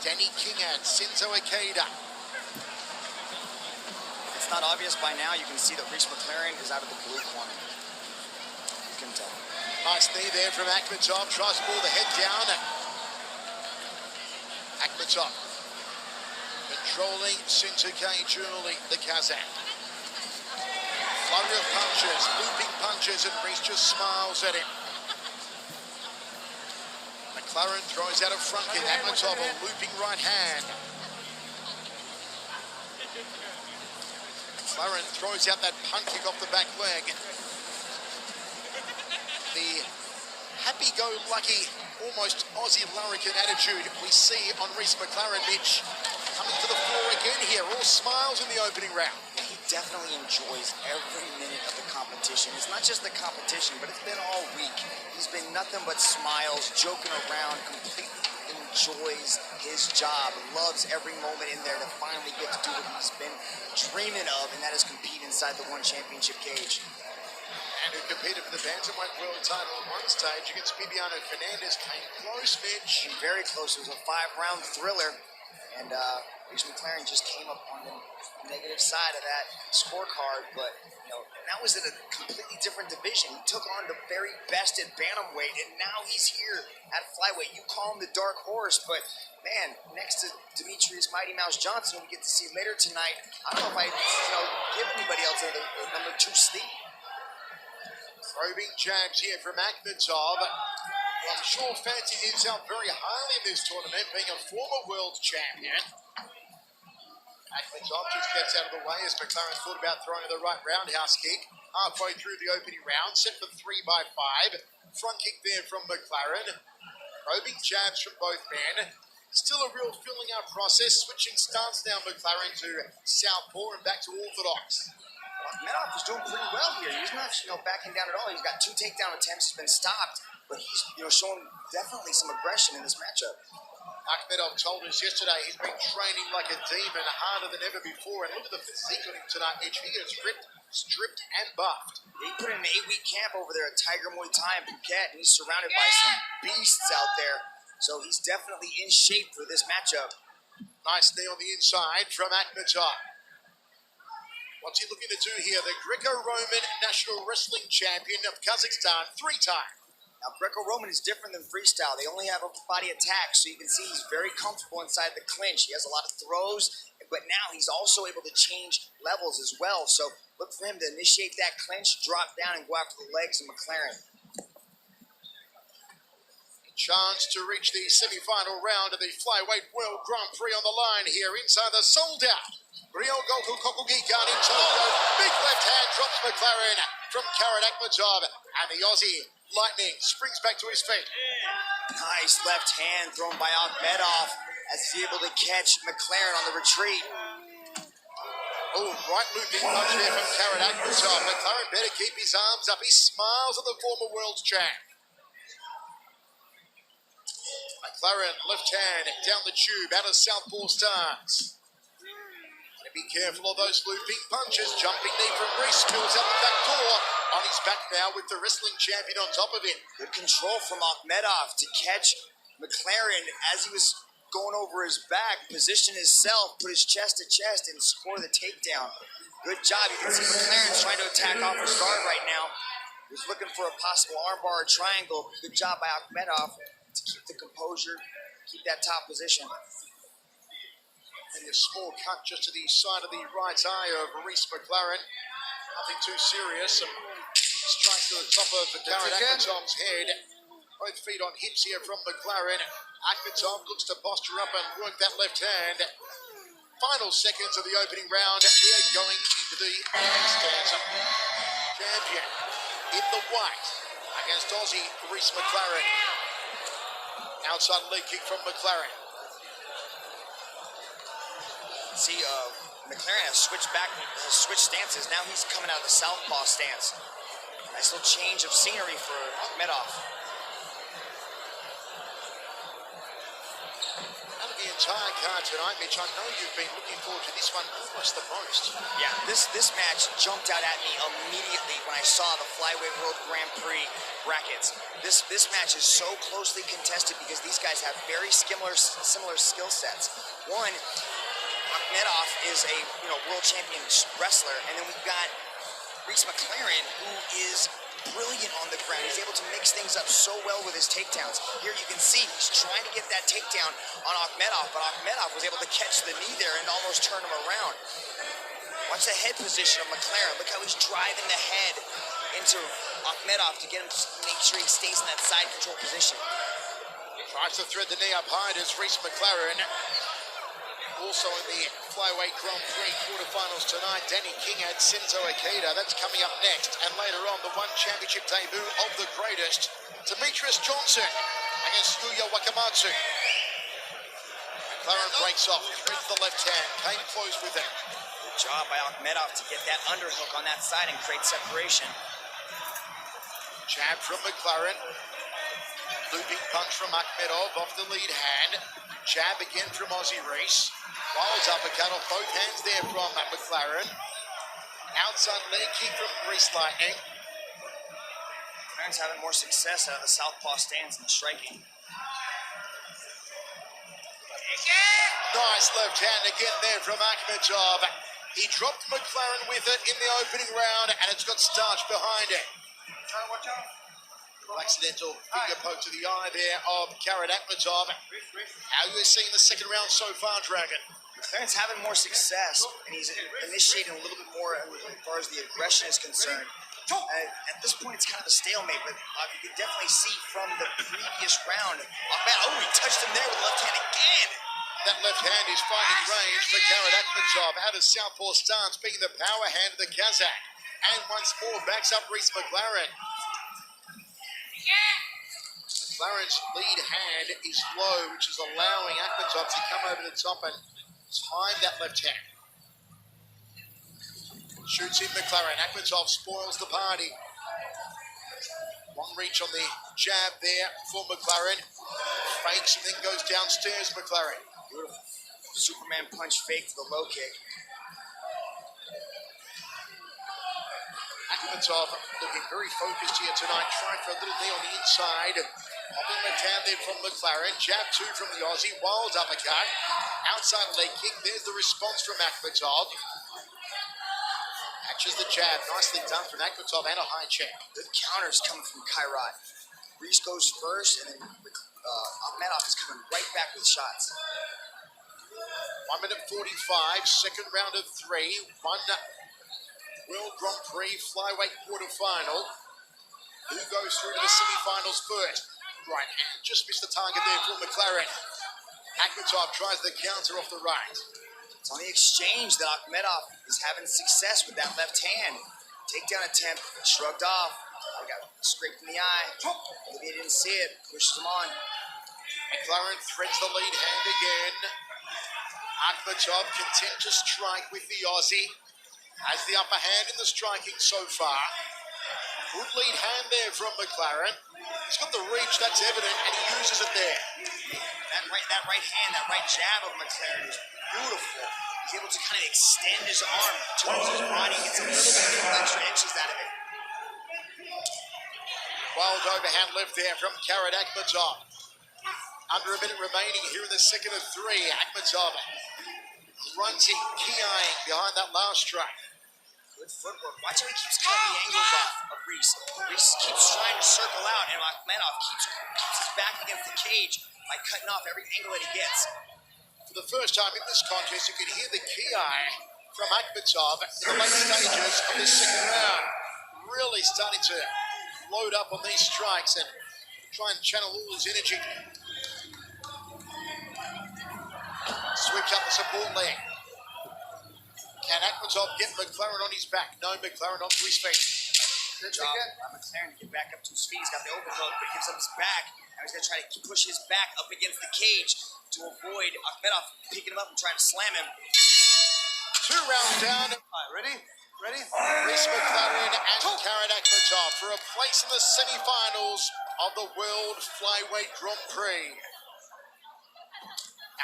Danny King and Shinzo Ikeda. If it's not obvious by now, you can see that Reece Maclaren is out of the blue corner. You can tell. Nice knee there from Akhmetov. Tries to pull the head down. Akhmetov controlling Shinzo Ikeda, the Kazakh. Flurry of punches, looping punches, and Reece just smiles at him. Maclaren throws out a front kick. Akhmetov a looping right hand. Maclaren throws out that punt kick off the back leg. The happy-go-lucky, almost Aussie larrikin attitude we see on Reece Maclaren, Mitch, coming to the floor again here. All smiles in the opening round. He definitely enjoys every minute of the competition. It's not just the competition, but it's been all week. He's been nothing but smiles, joking around, completely enjoys his job, loves every moment in there to finally get to do what he's been dreaming of, and that is compete inside the One Championship cage. And who competed for the Bantamweight World title at one stage against Bibiano Fernandez, came close, Mitch. Very close. It was a 5-round thriller, and Reece Maclaren just came up on the negative side of that scorecard, but you know, that was in a completely different division. He took on the very best at bantamweight, and now he's here at flyweight. You call him the dark horse, but man, next to Demetrius Mighty Mouse Johnson, we get to see later tonight. I don't know if I, give anybody else a number 2 sleep. Probing jabs here from Akhmetov. I'm sure fancies himself very highly in this tournament, being a former world champion. Akhmetov just gets out of the way as Maclaren thought about throwing the right roundhouse kick. Halfway through the opening round, set for 3 by 5. Front kick there from Maclaren. Probing jabs from both men. Still a real filling out process, switching stance now Maclaren to southpaw and back to orthodox. Akhmetov is doing pretty well here. He's not, backing down at all. He's got 2 takedown attempts. He's been stopped, but he's, showing definitely some aggression in this matchup. Akhmetov told us yesterday he's been training like a demon, harder than ever before. And look at the physique on him tonight, Mitch. He gets stripped and buffed. He put in an 8-week camp over there at Tiger Muay Thai in Phuket, and he's surrounded by some beasts out there. So he's definitely in shape for this matchup. Nice knee on the inside from Akhmetov. What's he looking to do here? The Greco-Roman National Wrestling Champion of Kazakhstan, 3-time. Now, Greco-Roman is different than freestyle. They only have upper body attacks, so you can see he's very comfortable inside the clinch. He has a lot of throws, but now he's also able to change levels as well. So look for him to initiate that clinch, drop down, and go after the legs of Maclaren. Chance to reach the semi-final round of the Flyweight World Grand Prix on the line here inside the sold-out Ryogoku Kokugikan in Tokyo. Big left hand drops Maclaren from Kairat Akhmetov, and the Aussie Lightning springs back to his feet. Nice left hand thrown by Akhmetov as he's able to catch Maclaren on the retreat. Oh, right looping punch there from Kairat Akhmetov. Maclaren better keep his arms up. He smiles at the former world champ. Maclaren left hand down the tube out of southpaw stance. Be careful of those looping punches. Jumping knee from Reece, spills out the back door. On his back now with the wrestling champion on top of him. Good control from Akhmetov to catch Maclaren as he was going over his back, position himself, put his chest to chest, and score the takedown. Good job. You can see Maclaren's trying to attack off his guard right now. He's looking for a possible armbar or triangle. Good job by Akhmetov to keep the composure, keep that top position. And a small cut just to the side of the right eye of Reece Maclaren. Nothing too serious. Some strike to the top of Kairat Akhmetov's head. Both feet on hips here from Maclaren. Akhmetov looks to posture up and work that left hand. Final seconds of the opening round. We are going into the next stanza. Champion in the white against Aussie Reece Maclaren. Outside leg kick from Maclaren. See, Maclaren has switched stances. Now he's coming out of the southpaw stance. Nice little change of scenery for Akhmetov. That'll be entire card tonight, Mitch. I know you've been looking forward to this one almost the most. Yeah, this match jumped out at me immediately when I saw the Flyweight World Grand Prix brackets. This match is so closely contested because these guys have very similar skill sets. One, Akhmetov is a world champion wrestler, and then we've got Reece Maclaren, who is brilliant on the ground. He's able to mix things up so well with his takedowns. Here you can see he's trying to get that takedown on Akhmetov, but Akhmetov was able to catch the knee there and almost turn him around. Watch the head position of Maclaren. Look how he's driving the head into Akhmetov to get him to make sure he stays in that side control position. Tries to thread the knee up high as Reece Maclaren. Also in the Flyweight Grand Prix quarterfinals tonight, Danny King and Shinzo Ikeda. That's coming up next. And later on, the one championship debut of the greatest, Demetrius Johnson against Yuya Wakamatsu. Maclaren breaks off, threads the left hand, came close with it. Good job by Akhmetov to get that underhook on that side and create separation. Jab from Maclaren. Looping punch from Akhmetov off the lead hand. Jab again from Aussie Reece. Wild uppercut off both hands there from Maclaren. Outside leg kick from Reece Lightning. Maclaren's having more success out of the southpaw stance and the striking. Nice left hand again there from Akhmetov. He dropped Maclaren with it in the opening round, and it's got starch behind it. Watch out. Accidental finger poke to the eye there of Kairat Akhmetov. How are you seeing the second round so far, Dragon? Maclaren's having more success, and he's initiating a little bit more as far as the aggression is concerned. At this point, it's kind of a stalemate, but you can definitely see from the previous round. Oh, he touched him there with the left hand again. That left hand is finding range for Kairat Akhmetov. Out of southpaw stance, being the power hand of the Kazakh. And once more, backs up Reece Maclaren. Maclaren's lead hand is low, which is allowing Akhmetov to come over the top and time that left hand. Shoots in Maclaren. Akhmetov spoils the party. Long reach on the jab there for Maclaren. Fakes and then goes downstairs, Maclaren. Beautiful. Superman punch fake to the low kick. Akhmetov looking very focused here tonight, trying for a little knee on the inside. Popping the tab there from Maclaren. Jab two from the Aussie. Wild uppercut. Outside leg kick. There's the response from Akhmetov. Catches the jab. Nicely done from Akhmetov and a high check. Good counters coming from Kairat. Reece goes first, and then Akhmetov is coming right back with shots. 1 minute 45. Second round of three. One World Grand Prix Flyweight quarterfinal. Who goes through to the semifinals first? Right hand just missed the target there for Maclaren. Akhmetov tries the counter off the right. It's on the exchange that Akhmetov is having success with that left hand. Takedown attempt, shrugged off. Got scraped in the eye. Maybe he didn't see it. Pushes him on. Maclaren threads the lead hand again. Akhmetov content to strike with the Aussie. Has the upper hand in the striking so far. Good lead hand there from Maclaren. He's got the reach, that's evident, and he uses it there. That right hand, that right jab of Maclaren is beautiful. He's able to kind of extend his arm towards his body, gets a little bit of extra inches out of it. Wild overhand left there from Kairat Akhmetov. Under a minute remaining here in the second of three. Akhmetov grunting, key-eyeing behind that last strike. Good footwork. Watch how he keeps cutting the angles off of Reece. Reece keeps trying to circle out, and Akhmetov keeps his back against the cage by cutting off every angle that he gets. For the first time in this contest, you can hear the key-eye from Akhmetov in the late stages of this second round. Really starting to load up on these strikes and try and channel all his energy. Sweeps up the support leg. Can Akhmetov get Maclaren on his back? No, Maclaren onto his feet. Good job by Maclaren to get back up to his feet. He's got the overhook, but he gives up his back. Now he's going to try to push his back up against the cage to avoid Akhmetov picking him up and trying to slam him. 2 rounds down. All right, ready? Reece Maclaren and Kairat Akhmetov for a place in the semi-finals of the World Flyweight Grand Prix.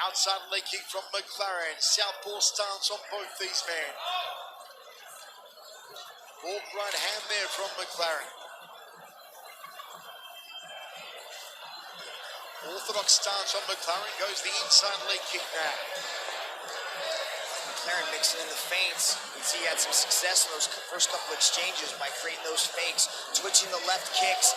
Outside leg kick from Maclaren. Southpaw stance on both these men. Walk right hand there from Maclaren. Orthodox stance on Maclaren. Goes the inside leg kick now. Maclaren mixing in the feints. You can see he had some success in those first couple exchanges by creating those fakes, twitching the left kicks,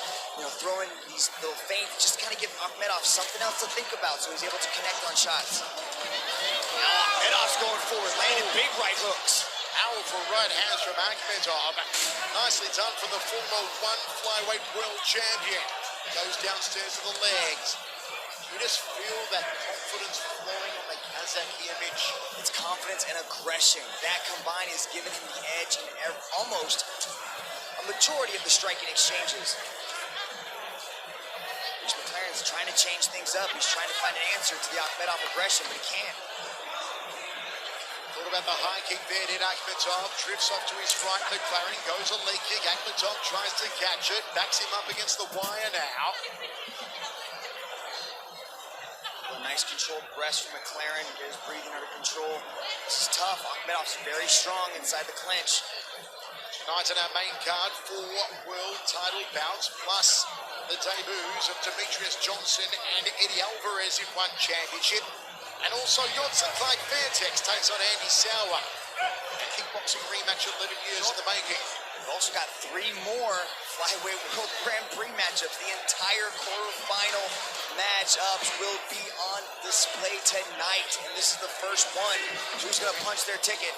throwing these little feints, just kind of give Akhmetov something else to think about so he's able to connect on shots. Now Akhmetov's going forward, landing big right hooks. Powerful right hands from Akhmetov. Nicely done from the former one flyweight world champion. Goes downstairs to the legs. You just feel that confidence flowing on the Kazakh image. It's confidence and aggression. That combined is giving him the edge in almost a majority of the striking exchanges. Reece Maclaren's trying to change things up. He's trying to find an answer to the Akhmetov aggression, but he can't. Thought about the high kick there, did Akhmetov. Drifts off to his right. Maclaren goes a leg kick. Akhmetov tries to catch it. Backs him up against the wire now. A nice controlled breast from Maclaren. Get his breathing under control. This is tough. Akhmetov's very strong inside the clinch. Tonight on our main card, 4 world title bouts, plus the debuts of Demetrius Johnson and Eddie Alvarez in one championship. And also Johnson Clyde Fairtex takes on Andy Sauer. A kickboxing rematch 11 years in the making. We've also got 3 more flyweight World Grand Prix matchups. The entire quarterfinal matchups will be on display tonight. And this is the first one. Who's going to punch their ticket?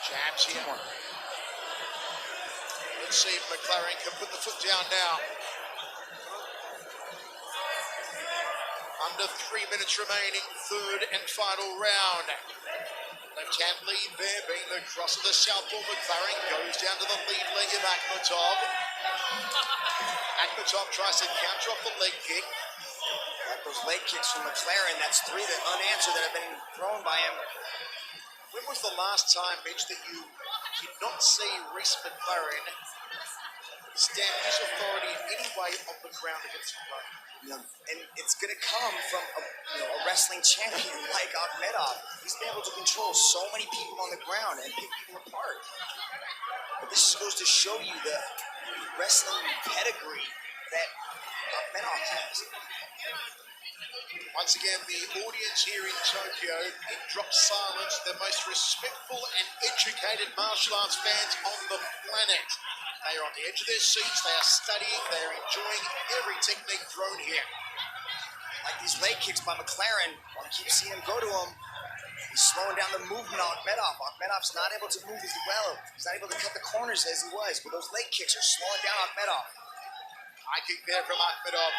Jabs here. Let's see if Maclaren can put the foot down now. Under 3 minutes remaining, third and final round. Left hand lead there, being the cross of the southpaw. Maclaren goes down to the lead leg of Akhmetov. Akhmetov tries to counter off the leg kick. Like those leg kicks from Maclaren, that's 3 that unanswered that have been thrown by him. When was the last time, Mitch, that you did not see Reece Maclaren stamp his authority in any way on the ground against him? And it's going to come from a wrestling champion like Akhmetov. He's been able to control so many people on the ground and pick people apart. But this just goes to show you the wrestling pedigree that Akhmetov has. Once again, the audience here in Tokyo, it drops silence. The most respectful and educated martial arts fans on the planet. They are on the edge of their seats, they are studying, they are enjoying every technique thrown here. Like these leg kicks by Maclaren, want to keep seeing him go to him. He's slowing down the movement on Akhmetov. Akhmetov's not able to move as well. He's not able to cut the corners as he was, but those leg kicks are slowing down Akhmetov. High kick there from Akhmetov.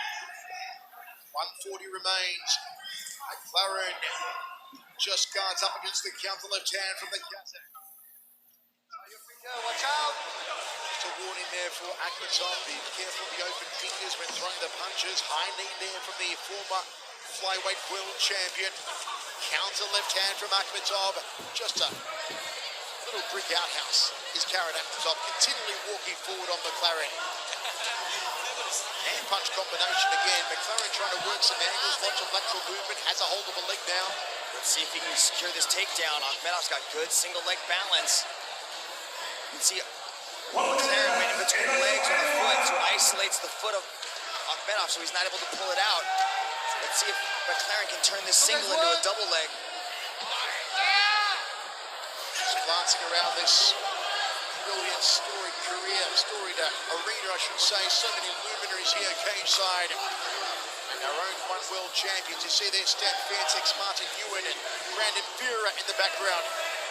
140 remains. Maclaren just guards up against the counter left hand from the Kazakh. Watch out! Just a warning there for Akhmetov. Be careful of the open fingers when throwing the punches. High knee there from the former flyweight world champion. Counter left hand from Akhmetov. Just a little brick outhouse is Kairat Akhmetov, continually walking forward on Maclaren. And punch combination again. Maclaren trying to work some angles, lots of lateral movement, has a hold of a leg now. Let's see if he can secure this takedown. Akhmetov's got good single leg balance. You can see Maclaren went in between the legs on the foot, so it isolates the foot of Akhmetov, so he's not able to pull it out. Let's see if Maclaren can turn this single into a double leg. Just glancing around this brilliant storied career, storied arena, I should say. So many luminaries here cage-side. And our own one world champions. You see there Stan Fairtex, Martin Ewan, and Brandon Vera in the background.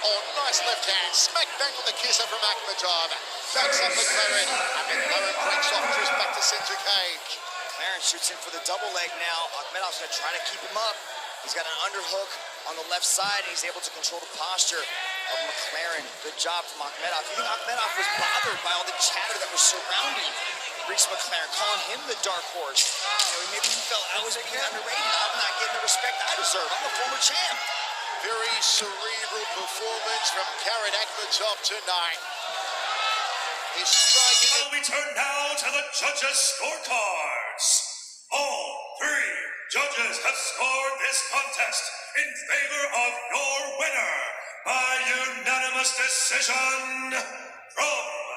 Oh, nice left hand. Smack bang with the kisser from Akhmetov. Backs up Maclaren. And Maclaren breaks off just back to center cage. Maclaren shoots in for the double leg now. Akhmetov's going to try to keep him up. He's got an underhook on the left side, and he's able to control the posture of Maclaren. Good job from Akhmetov. You think Akhmetov was bothered by all the chatter that was surrounding Reece Maclaren, calling him the dark horse? Maybe he felt I was being underrated. I'm not getting the respect I deserve. I'm a former champ. Very cerebral performance from Kairat Akhmetov tonight. His striking. We turn now to the judges' scorecards. All 3 Judges have scored this contest in favor of your winner by unanimous decision from